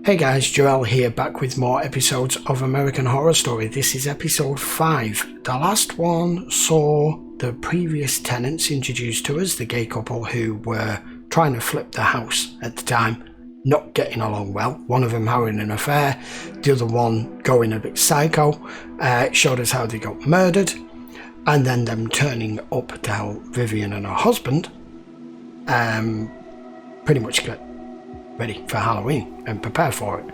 Hey guys, Joel here, back with more episodes of American Horror Story. This is episode 5. The last one saw the previous tenants introduced to us, the gay couple who were trying to flip the house at the time, not getting along well. One of them having an affair, the other one going a bit psycho. It showed us how they got murdered, and then them turning up to help Vivien and her husband pretty much get ready for Halloween and prepare for it.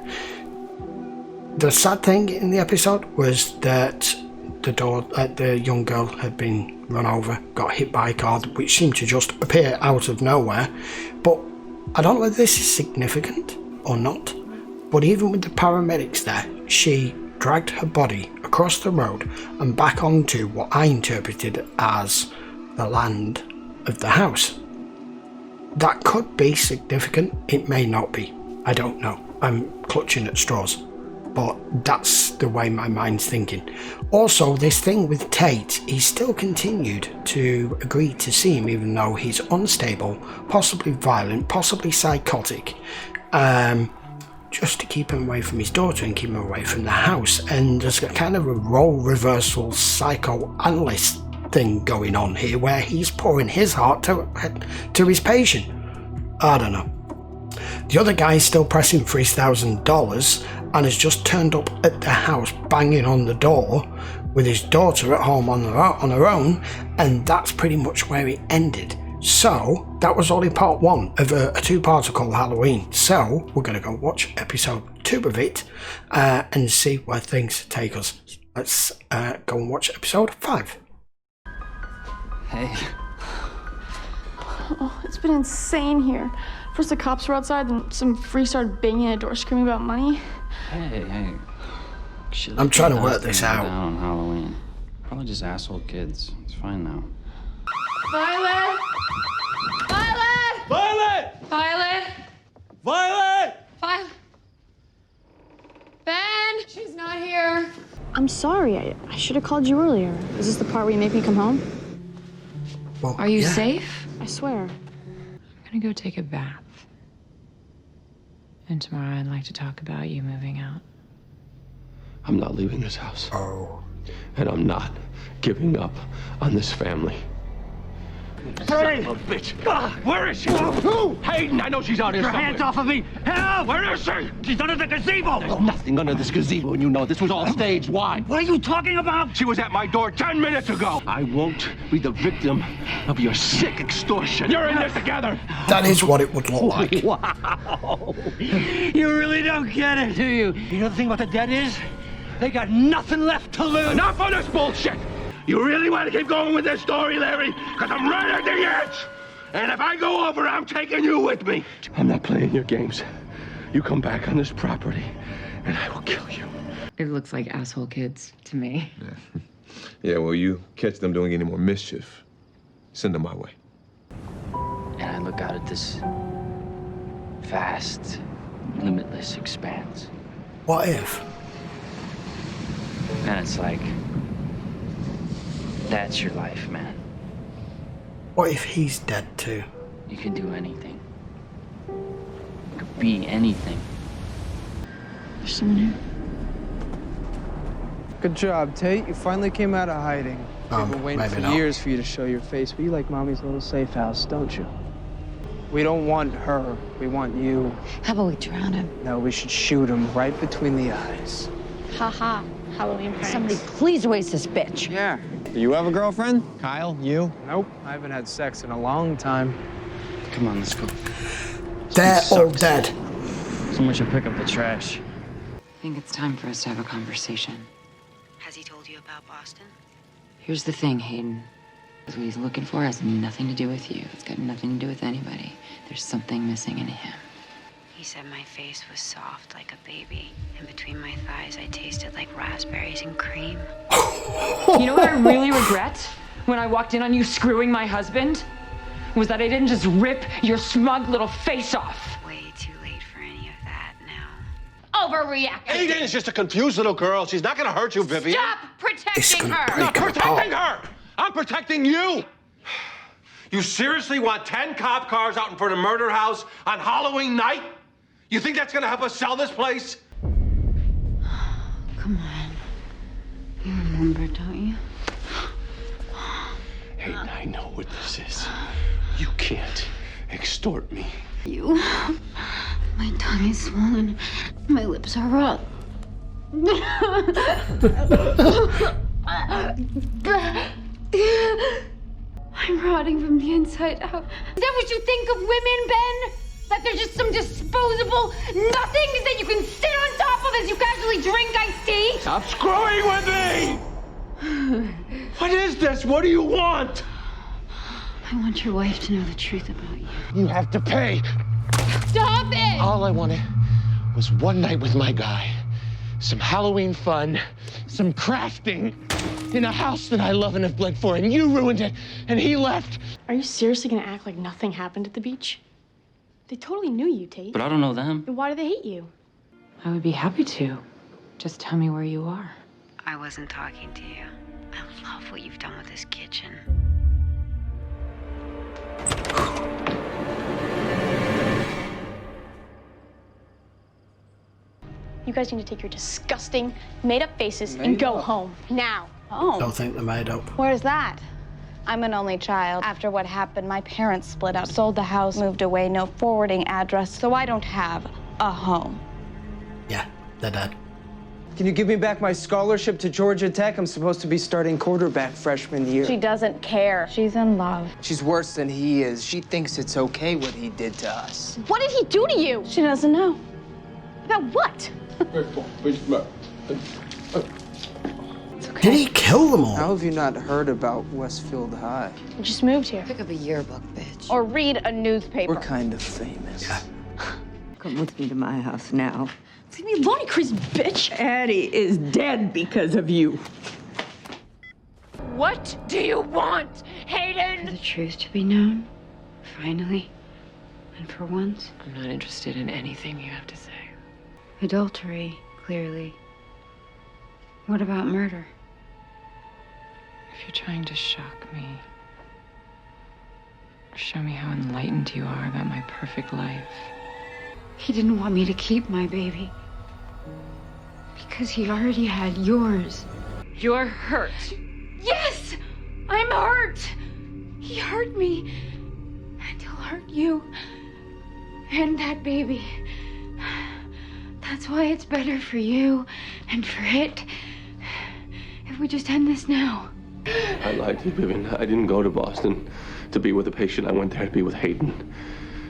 The sad thing in the episode was that the young girl had been run over, got hit by a car, which seemed to just appear out of nowhere. But I don't know whether this is significant or not, but even with the paramedics there, she dragged her body across the road and back onto what I interpreted as the land of the house. That could be significant, it may not be, I don't know, I'm clutching at straws, but that's the way my mind's thinking. Also, this thing with Tate, he still continued to agree to see him even though he's unstable, possibly violent, possibly psychotic, just to keep him away from his daughter and keep him away from the house. And there's a kind of a role reversal psychoanalyst thing going on here where he's pouring his heart to his patient. I don't know. The other guy is still pressing for his $1,000 and has just turned up at the house banging on the door with his daughter at home on her own, and that's pretty much where it ended. So that was only part 1 of a 2-parter called Halloween. So we're going to go watch episode 2 of it and see where things take us. Let's go and watch episode 5. Hey. Oh, it's been insane here. First the cops were outside, then some freak started banging at a door screaming about money. Hey. I'm trying to work this out. On Halloween. Probably just asshole kids. It's fine now. Violet! Violet! Violet! Violet! Violet! Violet! Ben! She's not here. I'm sorry. I should have called you earlier. Is this the part where you make me come home? Well, Are you yeah. safe? I swear. I'm gonna go take a bath. And tomorrow I'd like to talk about you moving out. I'm not leaving this house. Oh. And I'm not giving up on this family. Hey! Son of a bitch! Where is she? Who? Hayden, I know she's out here somewhere. Hands off of me! Help! Where is she? She's under the gazebo! There's nothing under this gazebo, and you know this was all staged. Why? What are you talking about? She was at my door 10 minutes ago. I won't be the victim of your sick extortion. You're in this together. That is what it would look like. Wow! You really don't get it, do you? You know the thing about the dead is? They got nothing left to lose. Enough of this bullshit! You really want to keep going with this story, Larry? Because I'm right at the edge! And if I go over, I'm taking you with me. I'm not playing your games. You come back on this property, and I will kill you. It looks like asshole kids to me. Yeah, well, you catch them doing any more mischief, send them my way. And I look out at this vast, limitless expanse. What if? And it's like, that's your life, man. What if he's dead too? You can do anything. You could be anything. There's someone here. Good job, Tate. You finally came out of hiding. We've been waiting for years for you to show your face, but you like Mommy's little safe house, don't you? We don't want her. We want you. How about we drown him? No, we should shoot him right between the eyes. Ha. Halloween pranks. Somebody please waste this bitch. Yeah. Do you have a girlfriend? Kyle, you? Nope. I haven't had sex in a long time. Come on, let's go. They're all dead. Someone should pick up the trash. I think it's time for us to have a conversation. Has he told you about Boston? Here's the thing, Hayden. What he's looking for has nothing to do with you. It's got nothing to do with anybody. There's something missing in him. He said my face was soft like a baby, and between my thighs I tasted like raspberries and cream. You know what I really regret when I walked in on you screwing my husband? Was that I didn't just rip your smug little face off. Way too late for any of that now. Overreacting. Aiden's just a confused little girl. She's not going to hurt you, Vivien. Stop protecting her. I'm not protecting her. I'm protecting you. You seriously want 10 cop cars out in front of Murder House on Halloween night? You think that's gonna help us sell this place? Come on. You remember, don't you? Hayden, I know what this is. You can't extort me. You. My tongue is swollen. My lips are raw. I'm rotting from the inside out. Is that what you think of women, Ben? That they're just some disposable nothings that you can sit on top of as you casually drink iced tea? Stop screwing with me! What is this? What do you want? I want your wife to know the truth about you. You have to pay. Stop it! All I wanted was one night with my guy. Some Halloween fun, some crafting in a house that I love and have bled for, and you ruined it, and he left. Are you seriously gonna act like nothing happened at the beach? They totally knew you, Tate. But I don't know them. Then why do they hate you? I would be happy to. Just tell me where you are. I wasn't talking to you. I love what you've done with this kitchen. You guys need to take your disgusting, made-up faces and go home. Now. I don't think they're made up. Where's that? I'm an only child. After what happened, my parents split up, sold the house, moved away, no forwarding address, so I don't have a home. Yeah, they're dead. Can you give me back my scholarship to Georgia Tech? I'm supposed to be starting quarterback freshman year. She doesn't care. She's in love. She's worse than he is. She thinks it's okay what he did to us. What did he do to you? She doesn't know. About what? Did he kill them all? How have you not heard about Westfield High? You just moved here. Pick up a yearbook, bitch. Or read a newspaper. We're kind of famous. Yeah. Come with me to my house now. Leave me alone, you crazy bitch. Addie is dead because of you. What do you want, Hayden? For the truth to be known, finally, and for once. I'm not interested in anything you have to say. Adultery, clearly. What about murder? If you're trying to shock me, or show me how enlightened you are about my perfect life. He didn't want me to keep my baby. Because he already had yours. You're hurt. Yes! I'm hurt! He hurt me. And he'll hurt you. And that baby. That's why it's better for you and for it if we just end this now. I lied to you, Vivien. I didn't go to Boston to be with a patient. I went there to be with Hayden.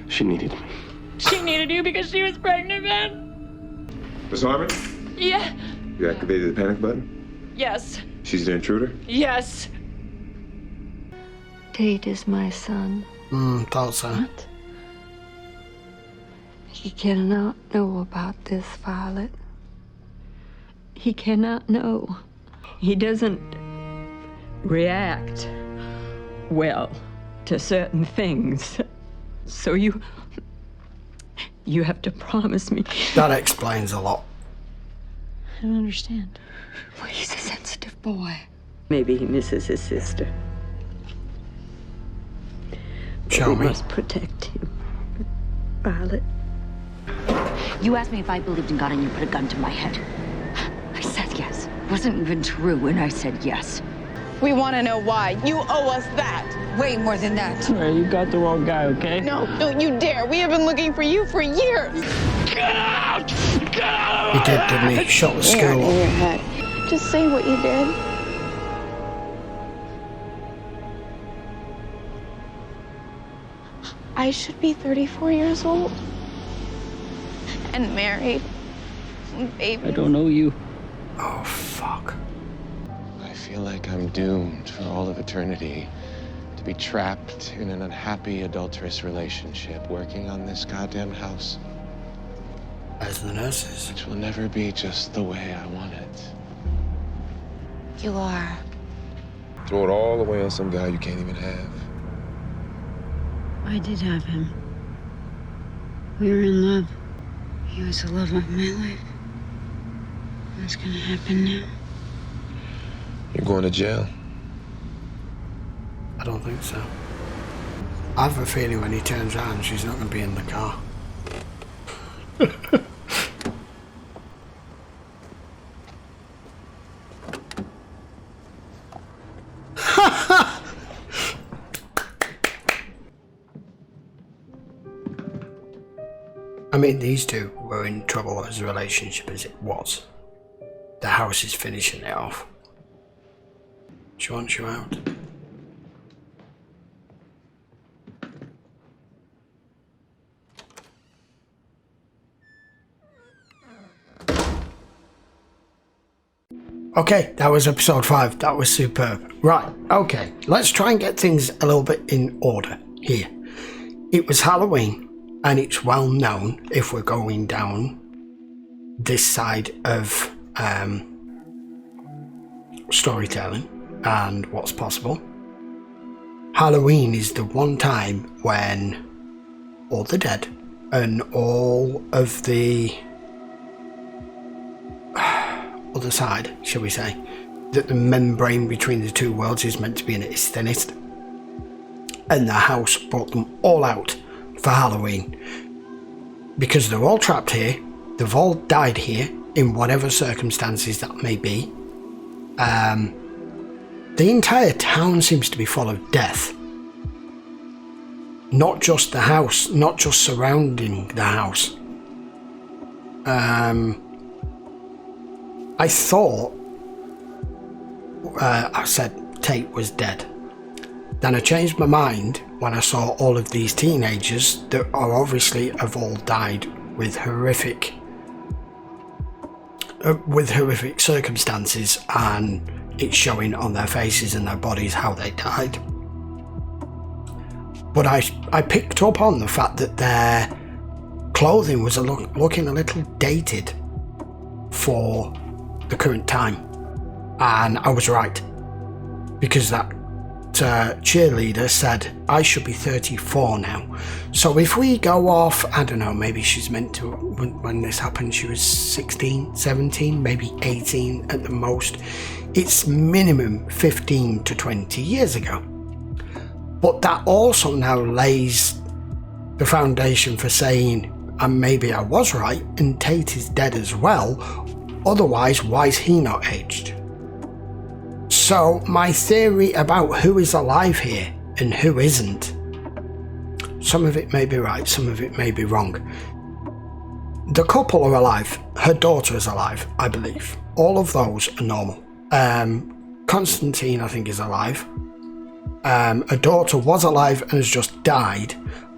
She needed me. She needed you because she was pregnant, Ben. Miss Harmon? Yeah. You activated the panic button? Yes. She's the intruder? Yes. Tate is my son. Thought so. What? He cannot know about this, Violet. He cannot know. He doesn't react well to certain things. So you have to promise me. That explains a lot. I don't understand. Well, he's a sensitive boy. Maybe he misses his sister. Show me. We must protect him. Violet. You asked me if I believed in God and you put a gun to my head. I said yes. It wasn't even true, and I said yes. We want to know why. You owe us that. Way more than that. You got the wrong guy, okay? No, don't you dare. We have been looking for you for years. Get out! Get out! He did, didn't he? Shot the school In your up. head. Just say what you did. I should be 34 years old. And married. And baby. I don't know you. Oh, fuck. I feel like I'm doomed for all of eternity to be trapped in an unhappy, adulterous relationship working on this goddamn house. As the nurses. Which will never be just the way I want it. You are. Throw it all away on some guy you can't even have. I did have him. We were in love. He was the love of my life. What's gonna happen now? You're going to jail. I don't think so. I have a feeling when he turns around, she's not going to be in the car. I mean, these two were in trouble as a relationship as it was. The house is finishing it off. She wants you out. Okay, that was episode 5. That was superb. Right, okay, let's try and get things a little bit in order here. It was Halloween, and it's well known, if we're going down this side of storytelling and what's possible. Halloween is the one time when all the dead and all of the other side, shall we say, that the membrane between the two worlds is meant to be in its thinnest, and the house brought them all out for Halloween because they're all trapped here. They've all died here in whatever circumstances that may be. The entire town seems to be full of death, not just the house, not just surrounding the house. I thought I said Tate was dead. Then I changed my mind when I saw all of these teenagers that are obviously have all died with horrific circumstances, and it's showing on their faces and their bodies how they died. But I picked up on the fact that their clothing was looking a little dated for the current time, and I was right, because that cheerleader said I should be 34 now. So if we go off, I don't know, maybe she's meant to, when this happened she was 16, 17, maybe 18 at the most. It's minimum 15 to 20 years ago. But that also now lays the foundation for saying, and maybe I was right, and Tate is dead as well. Otherwise, why is he not aged? So my theory about who is alive here and who isn't, some of it may be right, some of it may be wrong. The couple are alive. Her daughter is alive, I believe. All of those are normal. Constantine, I think, is alive. A daughter was alive and has just died.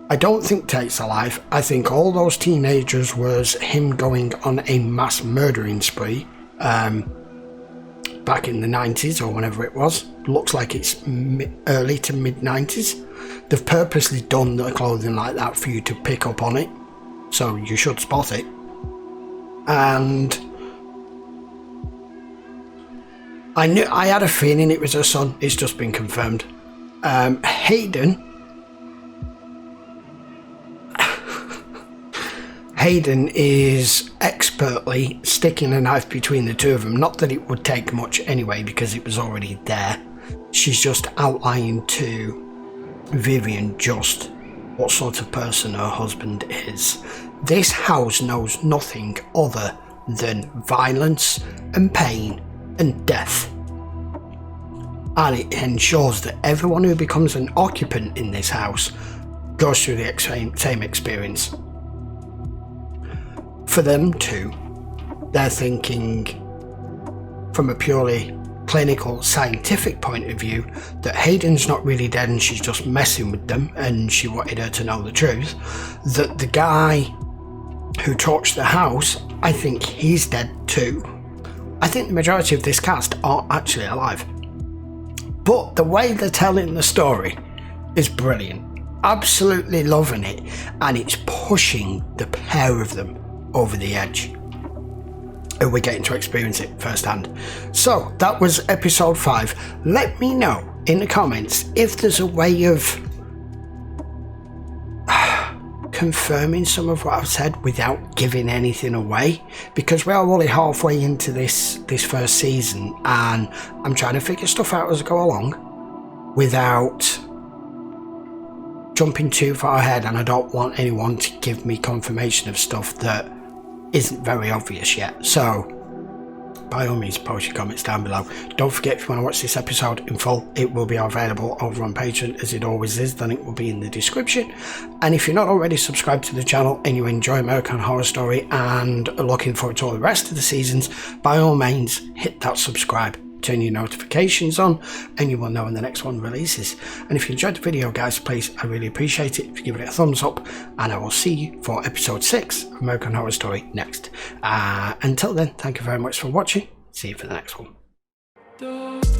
I don't think Tate's alive. I think all those teenagers was him going on a mass murdering spree back in the 90s or whenever it was. Looks like it's early to mid 90s. They've purposely done the clothing like that for you to pick up on it, so you should spot it. And I had a feeling it was her son. It's just been confirmed. Hayden is expertly sticking a knife between the two of them. Not that it would take much anyway, because it was already there. She's just outlining to Vivien just what sort of person her husband is. This house knows nothing other than violence and pain and death. And it ensures that everyone who becomes an occupant in this house goes through the same experience. For them too, they're thinking from a purely clinical, scientific point of view that Hayden's not really dead and she's just messing with them and she wanted her to know the truth. That the guy who torched the house, I think he's dead too. I think the majority of this cast are actually alive. But the way they're telling the story is brilliant. Absolutely loving it, and it's pushing the pair of them over the edge. And we're getting to experience it firsthand. So that was episode 5. Let me know in the comments if there's a way of confirming some of what I've said without giving anything away, because we are only halfway into this first season and I'm trying to figure stuff out as I go along without jumping too far ahead, and I don't want anyone to give me confirmation of stuff that isn't very obvious yet. So by all means, post your comments down below. Don't forget, if you want to watch this episode in full, it will be available over on Patreon, as it always is. The link will be in the description. And if you're not already subscribed to the channel and you enjoy American Horror Story and are looking forward to all the rest of the seasons, by all means, hit that subscribe, turn your notifications on, and you will know when the next one releases. And if you enjoyed the video, guys, please, I really appreciate it if you give it a thumbs up, and I will see you for episode 6 of American Horror Story next. Until then, thank you very much for watching. See you for the next one.